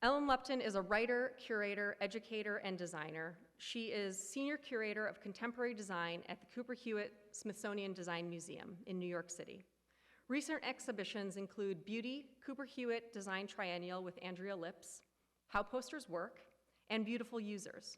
Ellen Lupton is a writer, curator, educator, and designer. She is Senior Curator of Contemporary Design at the Cooper Hewitt Smithsonian Design Museum in New York City. Recent exhibitions include Beauty, Cooper Hewitt Design Triennial with Andrea Lips, How Posters Work, and Beautiful Users.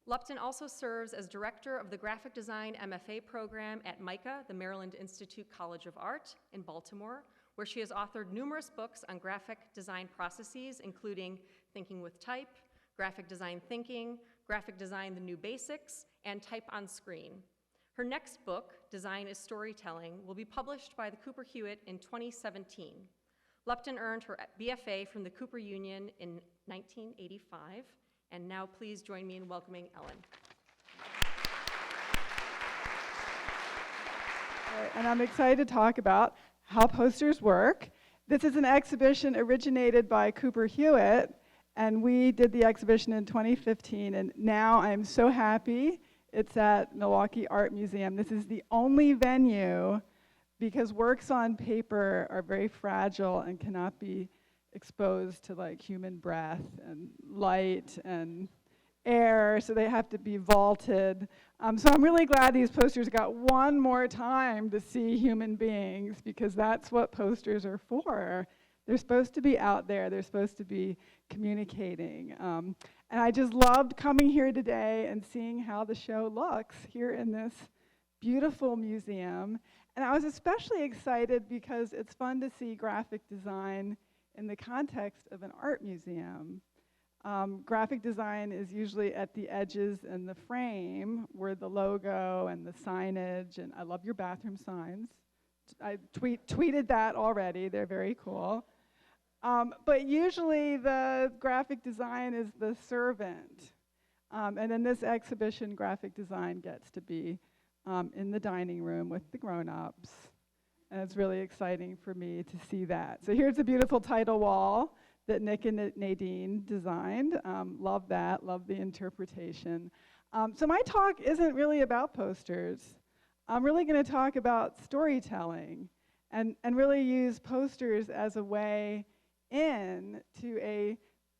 Lupton also serves as director of the Graphic Design MFA program at MICA, the Maryland Institute College of Art in Baltimore, where she has authored numerous books on graphic design processes, including Thinking with Type, Graphic Design Thinking, Graphic Design: The New Basics, and Type on Screen. Her next book, Design is Storytelling, will be published by the Cooper Hewitt in 2017. Lupton earned her BFA from the Cooper Union in 1985, and now please join me in welcoming Ellen. And I'm excited to talk about How Posters Work. This is an exhibition originated by Cooper Hewitt, and we did the exhibition in 2015, and now I'm so happy it's at Milwaukee Art Museum. This is the only venue, because works on paper are very fragile and cannot be exposed to like human breath and light and air, so they have to be vaulted. So I'm really glad these posters got one more time to see human beings, because that's what posters are for. They're supposed to be out there. They're supposed to be communicating. And I just loved coming here today and seeing how the show looks here in this beautiful museum. And I was especially excited because it's fun to see graphic design in the context of an art museum. Graphic design is usually at the edges and the frame where the logo and the signage, and I love your bathroom signs. I tweeted that already. They're very cool. But usually the graphic design is the servant. And in this exhibition, graphic design gets to be in the dining room with the grown-ups. And it's really exciting for me to see that. So here's a beautiful title wall that Nick and Nadine designed. Love that, love the interpretation. So my talk isn't really about posters. I'm really going to talk about storytelling and really use posters as a way in to a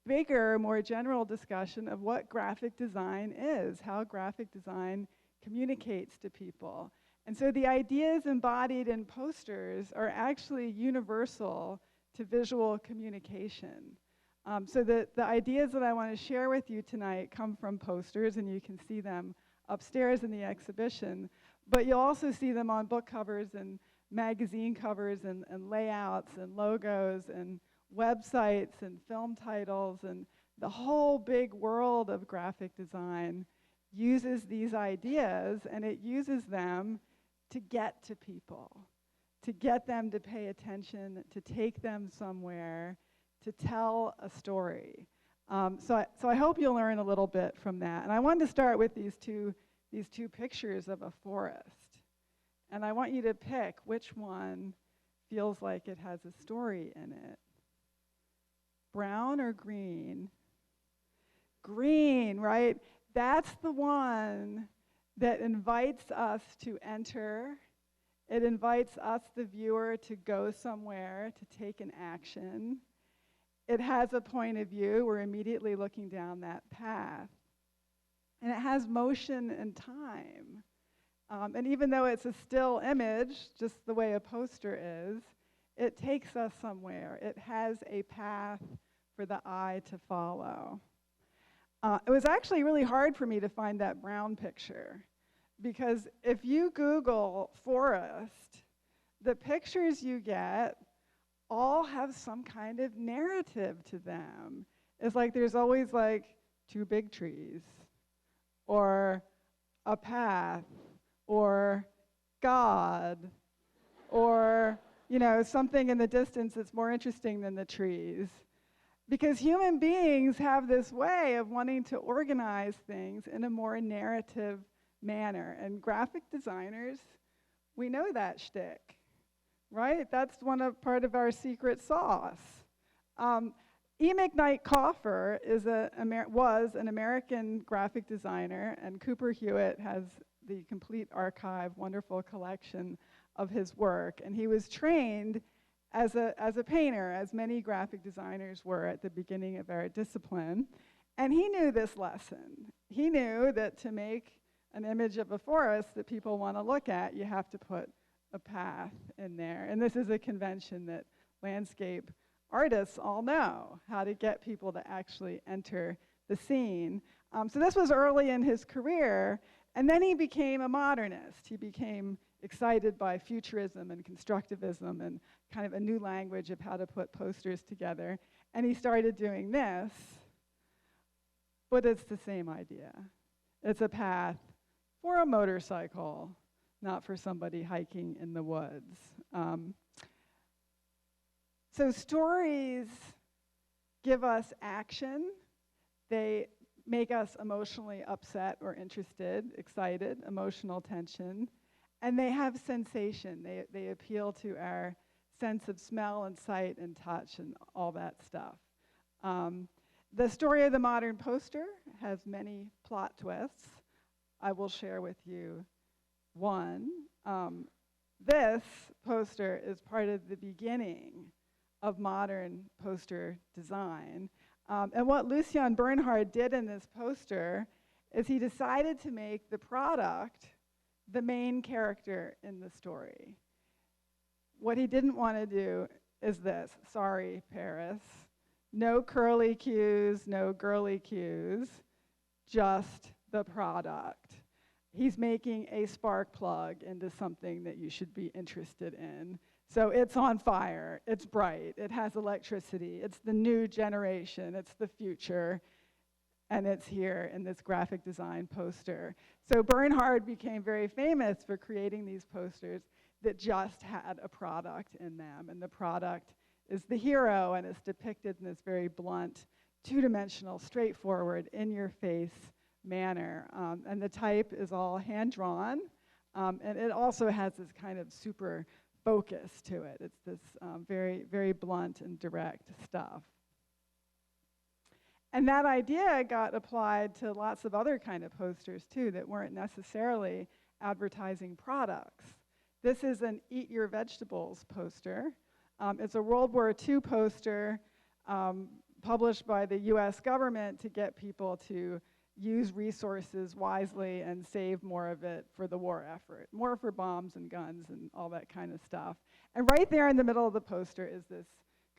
bigger, more general discussion of what graphic design is, how graphic design communicates to people. And so the ideas embodied in posters are actually universal to visual communication. So the ideas that I want to share with you tonight come from posters, and you can see them upstairs in the exhibition, but you'll also see them on book covers and magazine covers and layouts and logos and websites and film titles, and the whole big world of graphic design uses these ideas, and it uses them to get to people, to get them to pay attention, to take them somewhere, to tell a story. So I hope you'll learn a little bit from that. And I wanted to start with these two pictures of a forest. And I want you to pick which one feels like it has a story in it. Brown or green? Green, right? That's the one that invites us to enter. It invites us, the viewer, to go somewhere, to take an action. It has a point of view. We're immediately looking down that path. And it has motion and time. And even though it's a still image, just the way a poster is, it takes us somewhere. It has a path for the eye to follow. It was actually really hard for me to find that brown picture, because if you Google forest, the pictures you get all have some kind of narrative to them. It's like there's always like two big trees, or a path, or God, or something in the distance that's more interesting than the trees. Because human beings have this way of wanting to organize things in a more narrative manner. And graphic designers, we know that shtick, right? That's part of our secret sauce. E. McKnight Kauffer was an American graphic designer, and Cooper Hewitt has the complete archive, wonderful collection of his work. And he was trained as a painter, as many graphic designers were at the beginning of our discipline. And he knew this lesson. He knew that to make an image of a forest that people want to look at, you have to put a path in there. And this is a convention that landscape artists all know, how to get people to actually enter the scene. So this was early in his career, and then he became a modernist. He became excited by futurism and constructivism and kind of a new language of how to put posters together. And he started doing this, but it's the same idea. It's a path for a motorcycle, not for somebody hiking in the woods. So stories give us action. They make us emotionally upset or interested, excited, emotional tension. And they have sensation. They appeal to our sense of smell and sight and touch and all that stuff. The story of the modern poster has many plot twists. I will share with you one. This poster is part of the beginning of modern poster design. And what Lucien Bernhard did in this poster is he decided to make the product the main character in the story. What he didn't want to do is this. Sorry, Paris. No curly cues, no girly cues, just the product. He's making a spark plug into something that you should be interested in. So it's on fire, it's bright, it has electricity, it's the new generation, it's the future, and it's here in this graphic design poster. So Bernhard became very famous for creating these posters that just had a product in them, and the product is the hero, and it's depicted in this very blunt, two-dimensional, straightforward, in-your-face manner. And the type is all hand-drawn, and it also has this kind of super focus to it. It's this very, very blunt and direct stuff. And that idea got applied to lots of other kind of posters, too, that weren't necessarily advertising products. This is an Eat Your Vegetables poster. It's a World War II poster published by the US government to get people to use resources wisely and save more of it for the war effort, more for bombs and guns and all that kind of stuff. And right there in the middle of the poster is this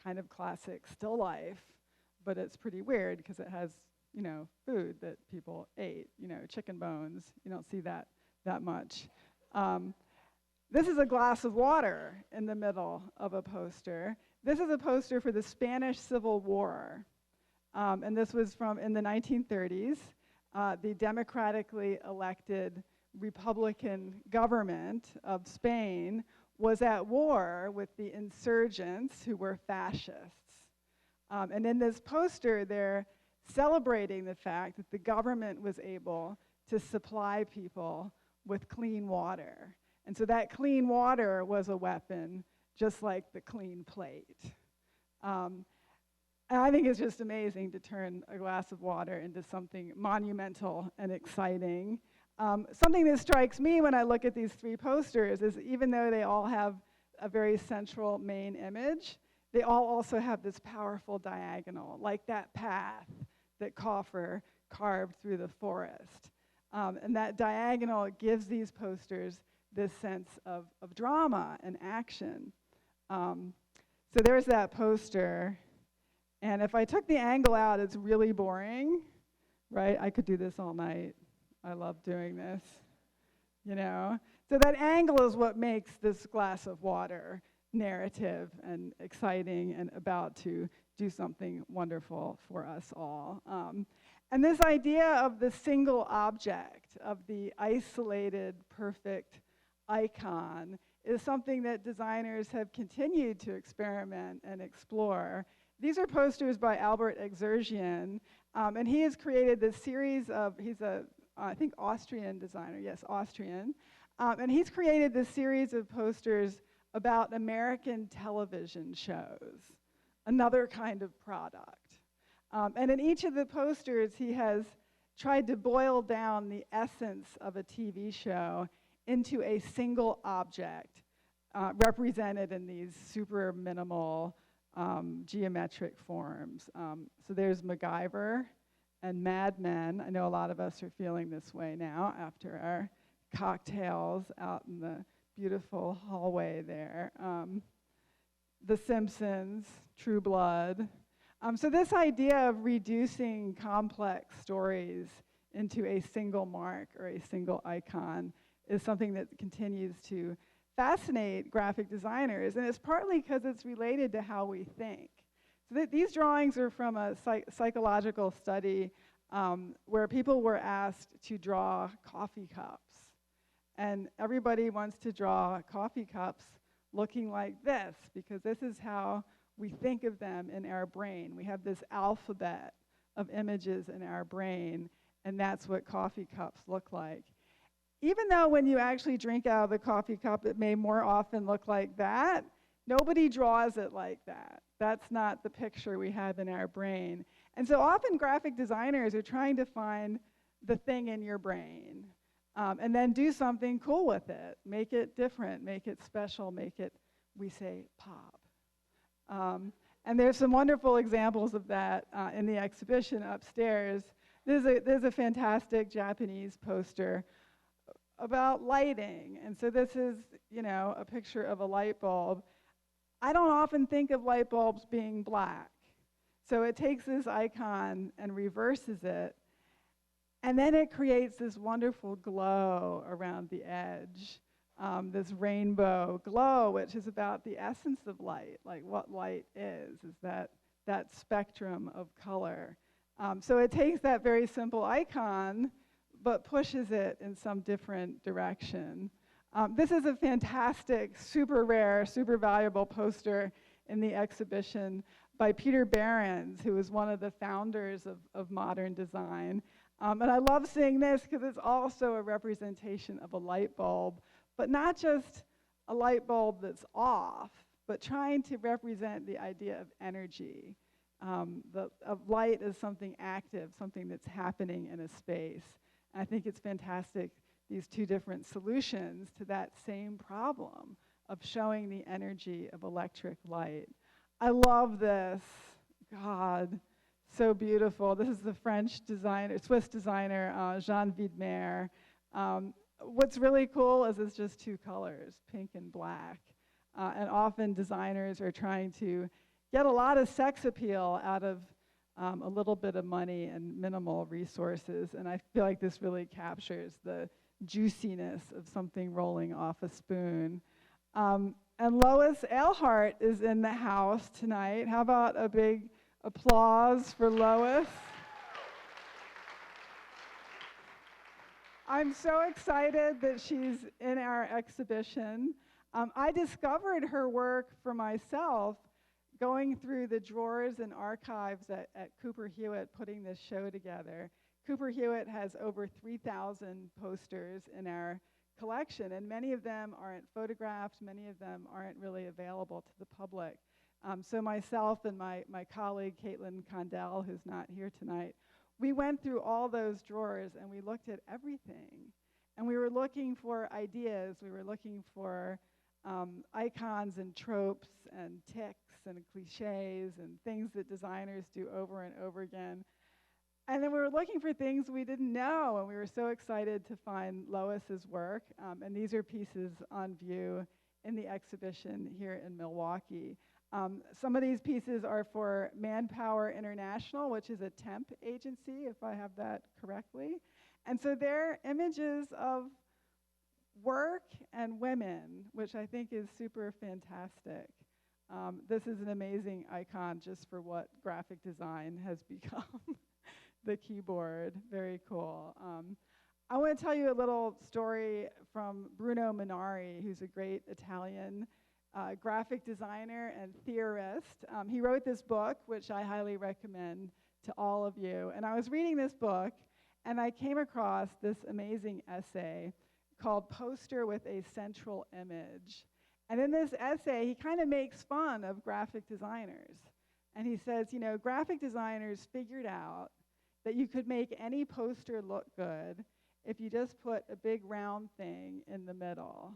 kind of classic still life, but it's pretty weird because it has, you know, food that people ate, you know, chicken bones. You don't see that much. This is a glass of water in the middle of a poster. This is a poster for the Spanish Civil War. And this was in the 1930s. The democratically elected Republican government of Spain was at war with the insurgents who were fascists. And in this poster, they're celebrating the fact that the government was able to supply people with clean water. And so that clean water was a weapon, just like the clean plate. And I think it's just amazing to turn a glass of water into something monumental and exciting. Something that strikes me when I look at these three posters is even though they all have a very central main image, they all also have this powerful diagonal, like that path that Kauffer carved through the forest. And that diagonal gives these posters this sense of drama and action. So there's that poster. And if I took the angle out, it's really boring, right? I could do this all night. I love doing this, you know? So that angle is what makes this glass of water narrative and exciting and about to do something wonderful for us all. And this idea of the single object, of the isolated, perfect icon, is something that designers have continued to experiment and explore. These are posters by Albert Exertion, and he has created this series of, he's a, I think, Austrian designer, yes, Austrian, and he's created this series of posters about American television shows, another kind of product. And in each of the posters, he has tried to boil down the essence of a TV show into a single object represented in these super minimal geometric forms. So there's MacGyver and Mad Men. I know a lot of us are feeling this way now after our cocktails out in the beautiful hallway there. The Simpsons, True Blood. So this idea of reducing complex stories into a single mark or a single icon is something that continues to fascinate graphic designers, and it's partly because it's related to how we think. So these drawings are from a psychological study where people were asked to draw coffee cups, and everybody wants to draw coffee cups looking like this because this is how we think of them in our brain. We have this alphabet of images in our brain, and that's what coffee cups look like. Even though when you actually drink out of the coffee cup, it may more often look like that, nobody draws it like that. That's not the picture we have in our brain. And so often graphic designers are trying to find the thing in your brain and then do something cool with it. Make it different, make it special, make it, we say, pop. And there's some wonderful examples of that in the exhibition upstairs. There's a fantastic Japanese poster about lighting. And so this is, a picture of a light bulb. I don't often think of light bulbs being black. So it takes this icon and reverses it, and then it creates this wonderful glow around the edge, this rainbow glow, which is about the essence of light, like what light is that spectrum of color. So it takes that very simple icon, but pushes it in some different direction. This is a fantastic, super rare, super valuable poster in the exhibition by Peter Behrens, who is one of the founders of modern design. And I love seeing this because it's also a representation of a light bulb, but not just a light bulb that's off, but trying to represent the idea of energy, of light as something active, something that's happening in a space. And I think it's fantastic, these two different solutions to that same problem of showing the energy of electric light. I love this. God, so beautiful. This is the Swiss designer, Jean Widmer. What's really cool is it's just two colors, pink and black. And often designers are trying to get a lot of sex appeal out of a little bit of money and minimal resources. And I feel like this really captures the juiciness of something rolling off a spoon. And Lois Eilhart is in the house tonight. How about a big applause for Lois? I'm so excited that she's in our exhibition. I discovered her work for myself going through the drawers and archives at Cooper Hewitt putting this show together. Cooper Hewitt has over 3,000 posters in our collection, and many of them aren't photographed, many of them aren't really available to the public. So myself and my colleague, Caitlin Condell, who's not here tonight, we went through all those drawers and we looked at everything. And we were looking for ideas, we were looking for icons and tropes and tics and cliches and things that designers do over and over again. And then we were looking for things we didn't know, and we were so excited to find Lois's work. And these are pieces on view in the exhibition here in Milwaukee. Some of these pieces are for Manpower International, which is a temp agency, if I have that correctly. And so they're images of work and women, which I think is super fantastic. This is an amazing icon just for what graphic design has become. The keyboard, very cool. I want to tell you a little story from Bruno Minari, who's a great Italian graphic designer and theorist. He wrote this book, which I highly recommend to all of you. And I was reading this book, and I came across this amazing essay called Poster with a Central Image. And in this essay, he kind of makes fun of graphic designers. And he says, graphic designers figured out that you could make any poster look good if you just put a big round thing in the middle.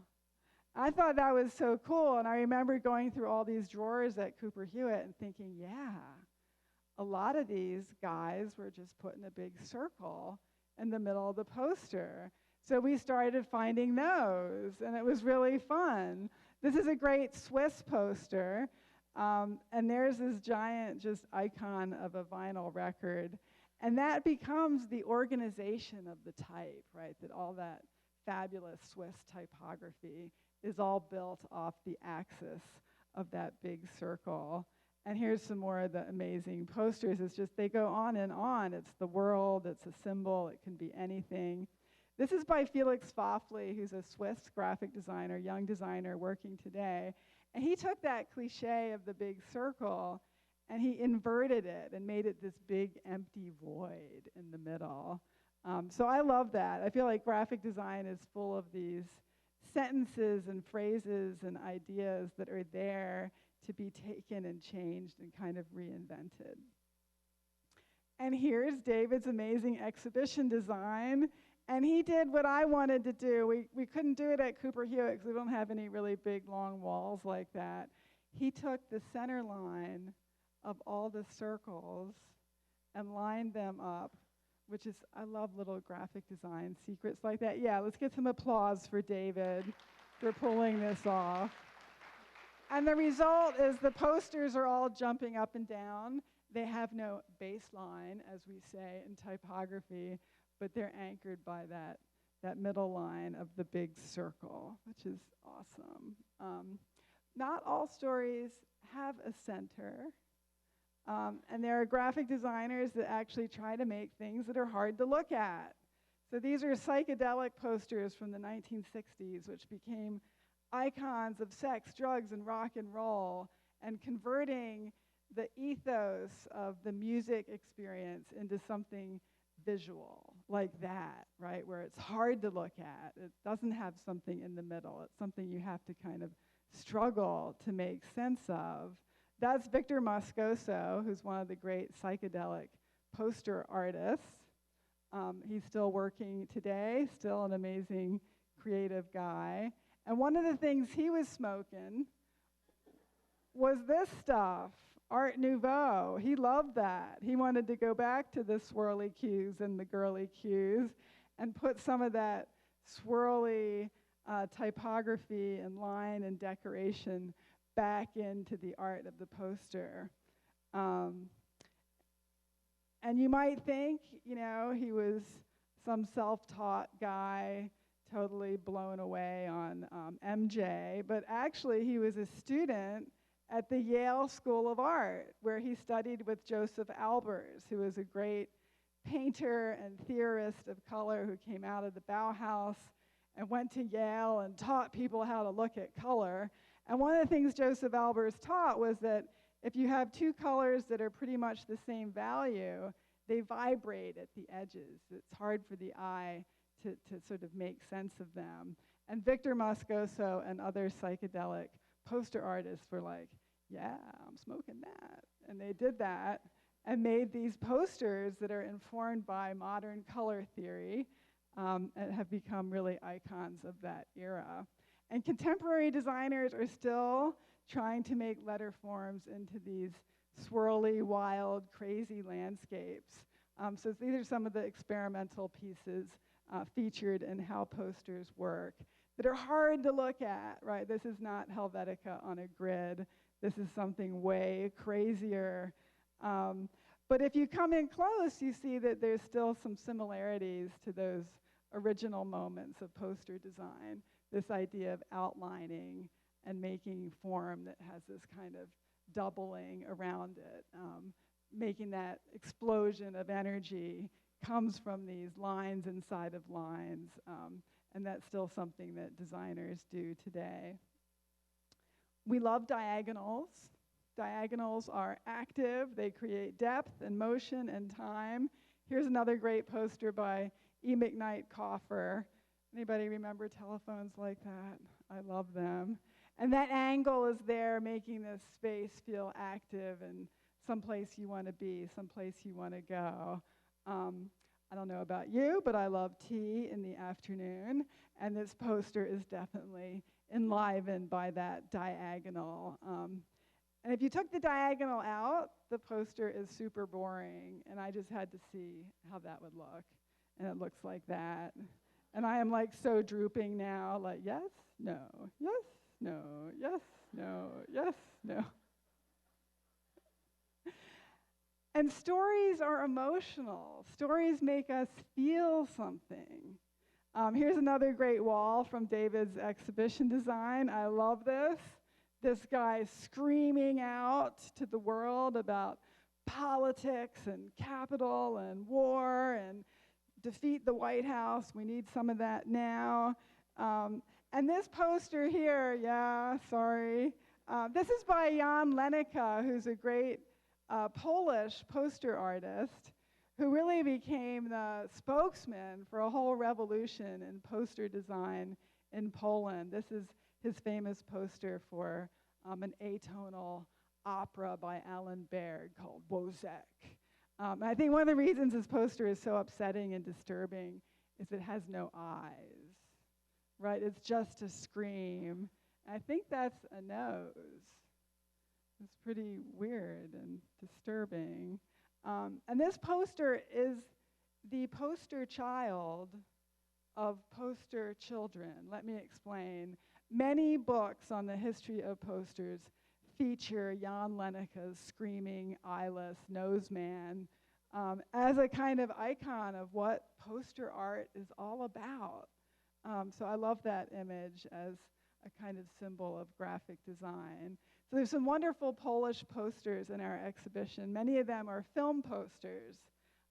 I thought that was so cool, and I remember going through all these drawers at Cooper Hewitt and thinking, yeah, a lot of these guys were just put in a big circle in the middle of the poster. So we started finding those, and it was really fun. This is a great Swiss poster, and there's this giant just icon of a vinyl record, and that becomes the organization of the type, right? That all that fabulous Swiss typography is all built off the axis of that big circle. And here's some more of the amazing posters. It's just, they go on and on. It's the world, it's a symbol, it can be anything. This is by Felix Fafli, who's a Swiss graphic designer, young designer working today. And he took that cliche of the big circle and he inverted it and made it this big empty void in the middle. So I love that. I feel like graphic design is full of these sentences and phrases and ideas that are there to be taken and changed and kind of reinvented. And here's David's amazing exhibition design. And he did what I wanted to do. We couldn't do it at Cooper Hewitt because we don't have any really big, long walls like that. He took the center line of all the circles and lined them up, which is, I love little graphic design secrets like that. Yeah, let's get some applause for David for pulling this off. And the result is the posters are all jumping up and down. They have no baseline, as we say in typography, but they're anchored by that middle line of the big circle, which is awesome. Not all stories have a center. And there are graphic designers that actually try to make things that are hard to look at. So these are psychedelic posters from the 1960s, which became icons of sex, drugs, and rock and roll, and converting the ethos of the music experience into something visual, like that, right? Where it's hard to look at. It doesn't have something in the middle. It's something you have to kind of struggle to make sense of. That's Victor Moscoso, who's one of the great psychedelic poster artists. He's still working today, still an amazing creative guy. And one of the things he was smoking was this stuff, Art Nouveau. He loved that. He wanted to go back to the swirly cues and the girly cues and put some of that swirly typography and line and decoration back into the art of the poster. And you might think, you know, he was some self-taught guy, totally blown away on MJ, but actually he was a student at the Yale School of Art, where he studied with Josef Albers, who was a great painter and theorist of color who came out of the Bauhaus and went to Yale and taught people how to look at color. And one of the things Josef Albers taught was that if you have two colors that are pretty much the same value, they vibrate at the edges. It's hard for the eye to sort of make sense of them. And Victor Moscoso and other psychedelic poster artists were like, yeah, I'm smoking that. And they did that and made these posters that are informed by modern color theory and have become really icons of that era. And contemporary designers are still trying to make letter forms into these swirly, wild, crazy landscapes. So these are some of the experimental pieces featured in how posters work that are hard to look at, right? This is not Helvetica on a grid. This is something way crazier. But if you come in close, you see that there's still some similarities to those original moments of poster design. This idea of outlining and making form that has this kind of doubling around it, making that explosion of energy comes from these lines inside of lines, and that's still something that designers do today. We love diagonals. Diagonals are active. They create depth and motion and time. Here's another great poster by E. McKnight Coffer. Anybody remember telephones like that? I love them. And that angle is there, making this space feel active and someplace you want to be, someplace you want to go. I don't know about you, but I love tea in the afternoon, and this poster is definitely enlivened by that diagonal. And if you took the diagonal out, the poster is super boring, and I just had to see how that would look. And it looks like that. And I am like so drooping now, like yes, no, yes, no, yes, no, yes, no. And stories are emotional. Stories make us feel something. Here's another great wall from David's exhibition design. I love this. This guy screaming out to the world about politics and capital and war and defeat the White House. We need some of that now. And this poster here, this is by Jan Lenica, who's a great Polish poster artist who really became the spokesman for a whole revolution in poster design in Poland. This is his famous poster for an atonal opera by Alan Berg called Wozzeck. And I think one of the reasons this poster is so upsetting and disturbing is it has no eyes, right? It's just a scream. And I think that's a nose. It's pretty weird and disturbing. And this poster is the poster child of poster children. Let me explain. Many books on the history of posters feature Jan Lenica's screaming, eyeless nose man as a kind of icon of what poster art is all about. So I love that image as a kind of symbol of graphic design. So there's some wonderful Polish posters in our exhibition. Many of them are film posters.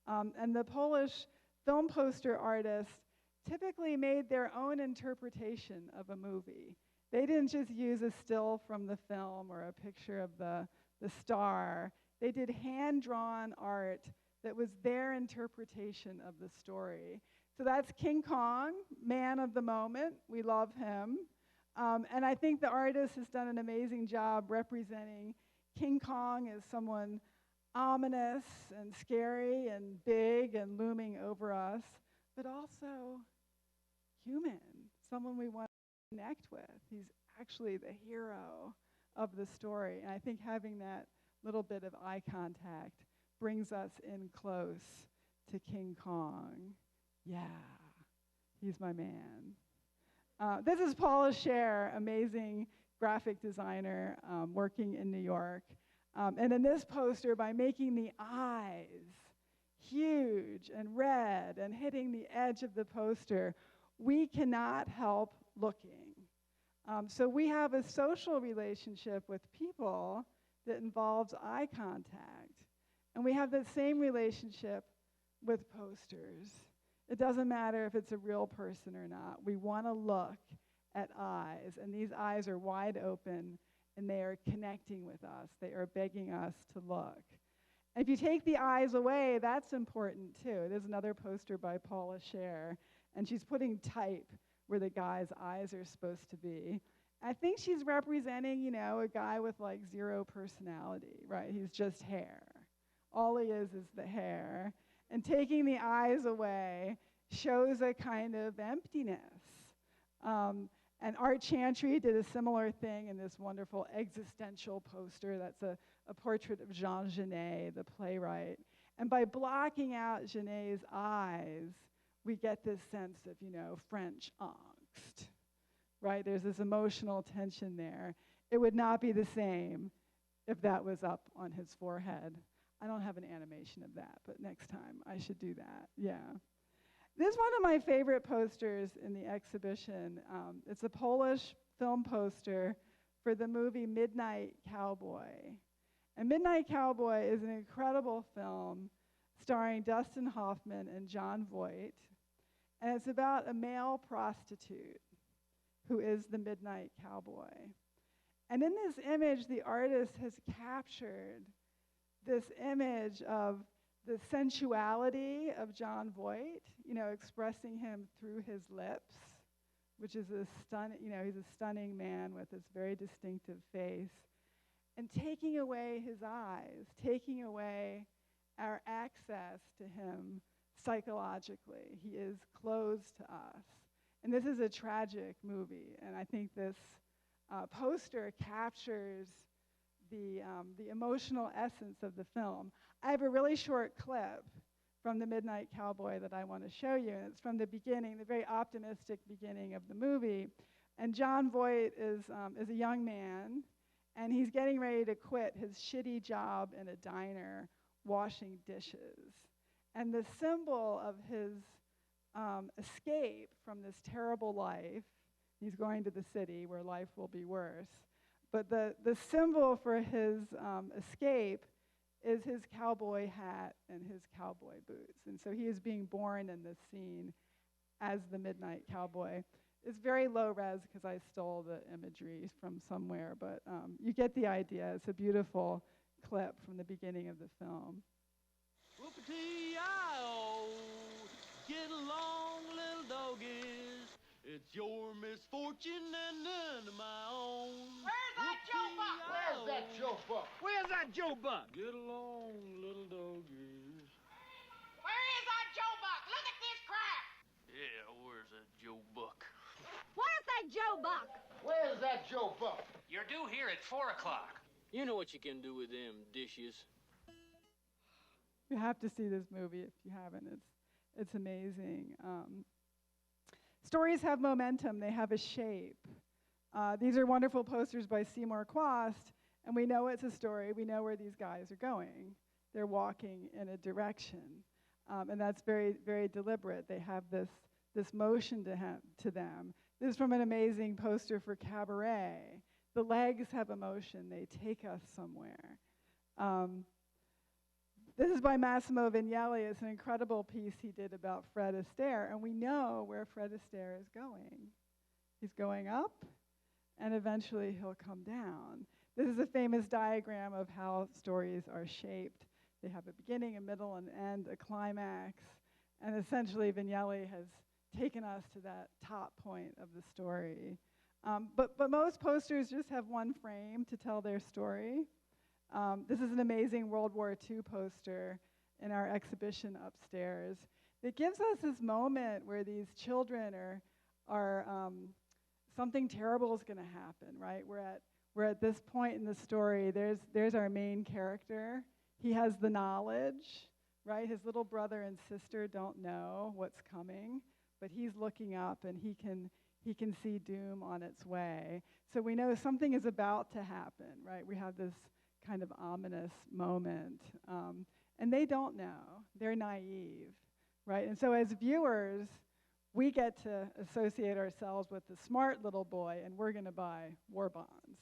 And the Polish film poster artists typically made their own interpretation of a movie. They didn't just use a still from the film or a picture of the star. They did hand-drawn art that was their interpretation of the story. So that's King Kong, man of the moment. We love him. And I think the artist has done an amazing job representing King Kong as someone ominous and scary and big and looming over us, but also human, someone we want to connect with. He's actually the hero of the story. And I think having that little bit of eye contact brings us in close to King Kong. Yeah, he's my man. This is Paula Scher, amazing graphic designer working in New York. And in this poster, by making the eyes huge and red and hitting the edge of the poster, we cannot help looking. So we have a social relationship with people that involves eye contact. And we have the same relationship with posters. It doesn't matter if it's a real person or not. We want to look at eyes, and these eyes are wide open, and they are connecting with us. They are begging us to look. And if you take the eyes away, that's important too. There's another poster by Paula Scher, and she's putting type where the guy's eyes are supposed to be. I think she's representing, a guy with like zero personality, right? He's just hair. All he is the hair. And taking the eyes away shows a kind of emptiness. And Art Chantry did a similar thing in this wonderful existential poster. That's a portrait of Jean Genet, the playwright. And by blocking out Genet's eyes, we get this sense of, French angst, right? There's this emotional tension there. It would not be the same if that was up on his forehead. I don't have an animation of that, but next time I should do that, yeah. This is one of my favorite posters in the exhibition. It's a Polish film poster for the movie Midnight Cowboy. And Midnight Cowboy is an incredible film starring Dustin Hoffman and Jon Voight. And it's about a male prostitute who is the Midnight Cowboy. And in this image, the artist has captured this image of the sensuality of Jon Voight, expressing him through his lips, which is he's a stunning man with this very distinctive face, and taking away his eyes, taking away our access to him psychologically. He is closed to us. And this is a tragic movie, and I think this poster captures the emotional essence of the film. I have a really short clip from The Midnight Cowboy that I want to show you, and it's from the beginning, the very optimistic beginning of the movie. And Jon Voight is a young man, and he's getting ready to quit his shitty job in a diner washing dishes. And the symbol of his escape from this terrible life, he's going to the city where life will be worse, but the symbol for his escape is his cowboy hat and his cowboy boots. And so he is being born in this scene as the Midnight Cowboy. It's very low res because I stole the imagery from somewhere, but you get the idea. It's a beautiful clip from the beginning of the film. Whoop-a-tee-I-O, get along, little doggies. It's your misfortune and none of my own. Where's that Joe Buck? Where's that Joe Buck? Where's that Joe Buck? Get along, little doggies. Where is that Joe Buck? Look at this crap! Yeah, where's that Joe Buck? Where's that Joe Buck? Where's that Joe Buck? You're due here at 4 o'clock. You know what you can do with them dishes. You have to see this movie if you haven't. It's amazing. Stories have momentum. They have a shape. These are wonderful posters by Seymour Quast, and we know it's a story. We know where these guys are going. They're walking in a direction, and that's very, very deliberate. They have this motion to them. This is from an amazing poster for Cabaret. The legs have a motion. They take us somewhere. This is by Massimo Vignelli. It's an incredible piece he did about Fred Astaire, and we know where Fred Astaire is going. He's going up, and eventually he'll come down. This is a famous diagram of how stories are shaped. They have a beginning, a middle, an end, a climax, and essentially Vignelli has taken us to that top point of the story. But most posters just have one frame to tell their story. This is an amazing World War II poster in our exhibition upstairs. It gives us this moment where these children are something terrible is going to happen, right? We're at this point in the story. There's our main character. He has the knowledge, right? His little brother and sister don't know what's coming, but he's looking up and he can see doom on its way. So we know something is about to happen, right? We have this kind of ominous moment. And they don't know. They're naive, right? And so as viewers, we get to associate ourselves with the smart little boy, and we're going to buy war bonds,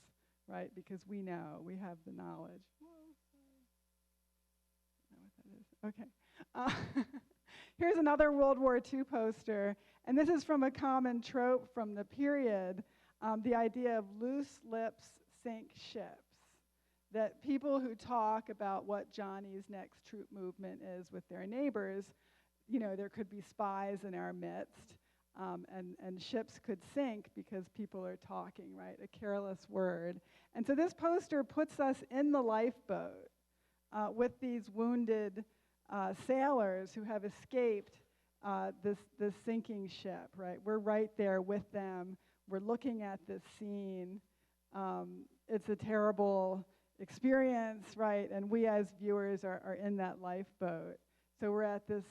right? Because we know, we have the knowledge. Whoa, sorry. I don't know what that is. Okay. Here's another World War II poster, and this is from a common trope from the period, the idea of loose lips sink ships. That people who talk about what Johnny's next troop movement is with their neighbors, you know, there could be spies in our midst, and ships could sink because people are talking, right? A careless word. And so this poster puts us in the lifeboat with these wounded sailors who have escaped this sinking ship, right? We're right there with them. We're looking at this scene. It's a terrible experience, right? And we as viewers are in that lifeboat. So we're at this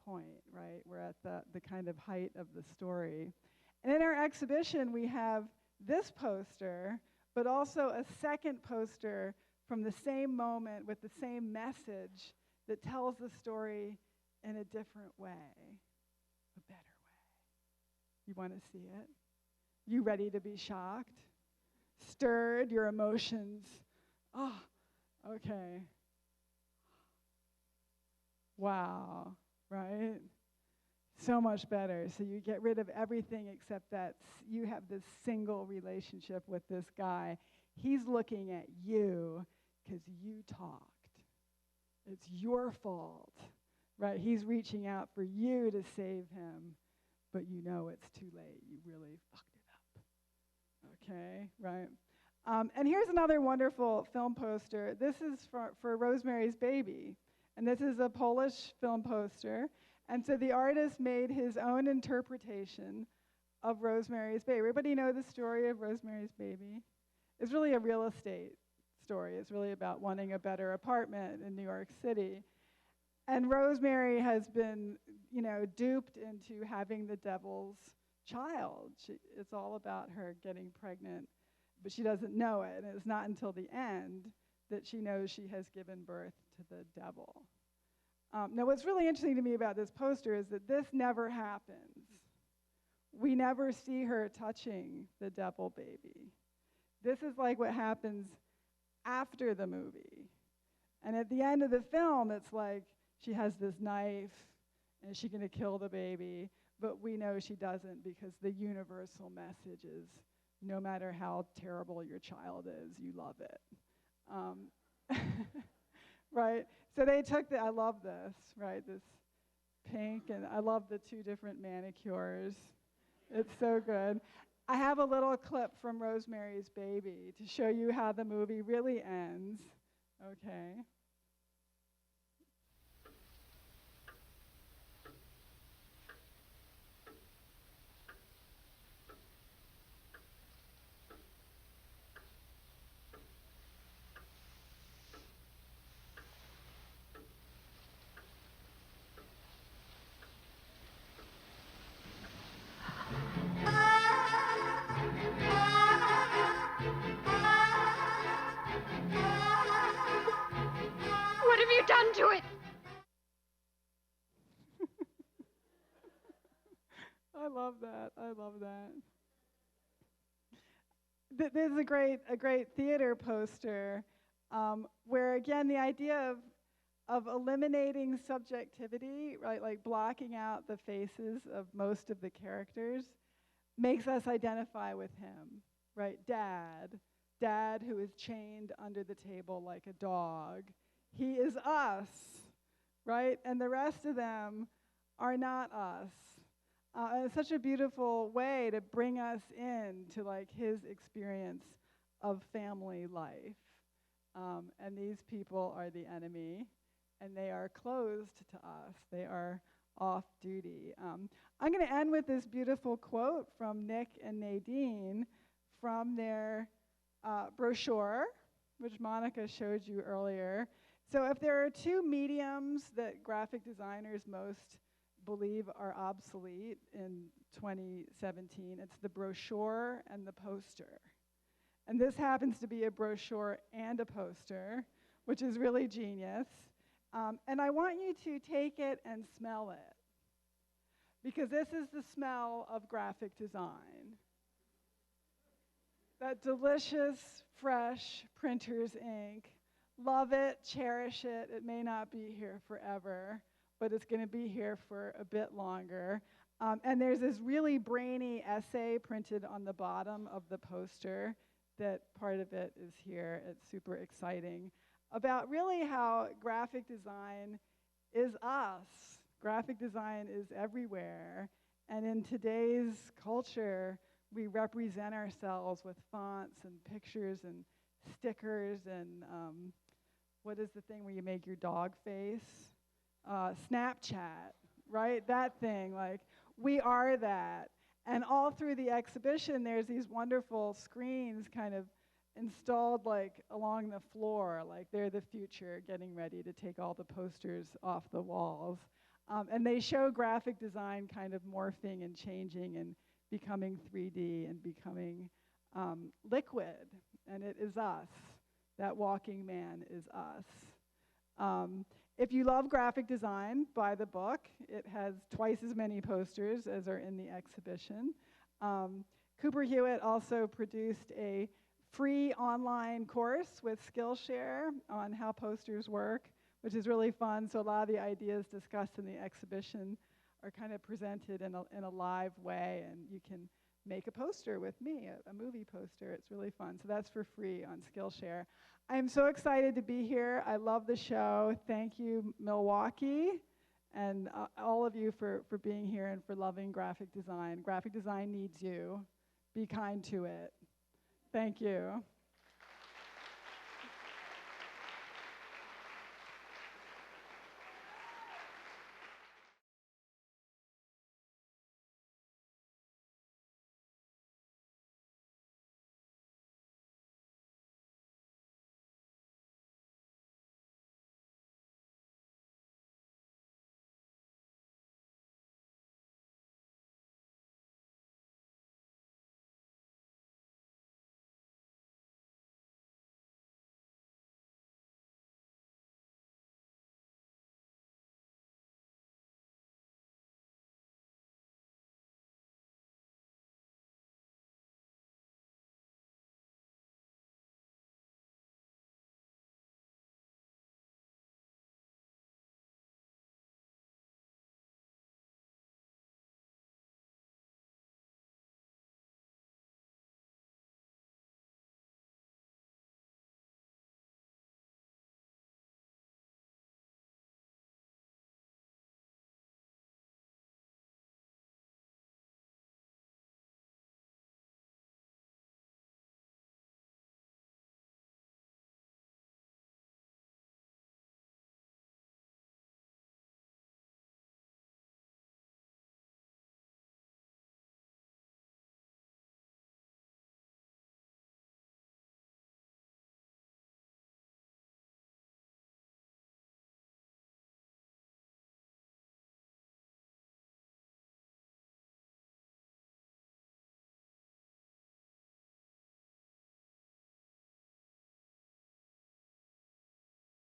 point, right? We're at the kind of height of the story. And in our exhibition, we have this poster, but also a second poster from the same moment with the same message that tells the story in a different way, a better way. You want to see it? You ready to be shocked? Stirred, your emotions? Oh, okay. Wow, right? So much better. So you get rid of everything except that you have this single relationship with this guy. He's looking at you because you talked. It's your fault, right? He's reaching out for you to save him, but you know it's too late. You really fucked it up. Okay, right? And here's another wonderful film poster. This is for Rosemary's Baby. And this is a Polish film poster. And so the artist made his own interpretation of Rosemary's Baby. Everybody know the story of Rosemary's Baby? It's really a real estate story. It's really about wanting a better apartment in New York City. And Rosemary has been, duped into having the devil's child. It's all about her getting pregnant, but she doesn't know it. And it's not until the end that she knows she has given birth to the devil. Now, what's really interesting to me about this poster is that this never happens. We never see her touching the devil baby. This is like what happens after the movie. And at the end of the film, it's like she has this knife, and is she going to kill the baby? But we know she doesn't, because the universal message is no matter how terrible your child is, you love it. Right? So they took I love this, right? This pink, and I love the two different manicures. It's so good. I have a little clip from Rosemary's Baby to show you how the movie really ends. Okay. What have you done to it? I love that. I love that. There's a great theater poster where, again, the idea of eliminating subjectivity, right, like blocking out the faces of most of the characters, makes us identify with him, right? Dad who is chained under the table like a dog. He is us, right? And the rest of them are not us. And it's such a beautiful way to bring us in to like his experience of family life. And these people are the enemy, and they are closed to us. They are off duty. I'm going to end with this beautiful quote from Nick and Nadine from their brochure, which Monica showed you earlier. So if there are two mediums that graphic designers most believe are obsolete in 2017, it's the brochure and the poster. And this happens to be a brochure and a poster, which is really genius. And I want you to take it and smell it, because this is the smell of graphic design. That delicious, fresh printer's ink. Love it, cherish it. It may not be here forever, but it's going to be here for a bit longer. And there's this really brainy essay printed on the bottom of the poster that part of it is here. It's super exciting, about really how graphic design is us. Graphic design is everywhere. And in today's culture, we represent ourselves with fonts and pictures and stickers and what is the thing where you make your dog face? Snapchat, right? That thing, like, we are that. And all through the exhibition, there's these wonderful screens kind of installed like along the floor, like they're the future, getting ready to take all the posters off the walls. And they show graphic design kind of morphing and changing and becoming 3D and becoming liquid. And it is us. That walking man is us. If you love graphic design, buy the book. It has twice as many posters as are in the exhibition. Cooper Hewitt also produced a free online course with Skillshare on how posters work, which is really fun. So a lot of the ideas discussed in the exhibition are kind of presented in a live way, and you can make a poster with me, a movie poster. It's really fun. So that's for free on Skillshare. I'm so excited to be here. I love the show. Thank you, Milwaukee, and all of you for being here and for loving graphic design. Graphic design needs you. Be kind to it. Thank you.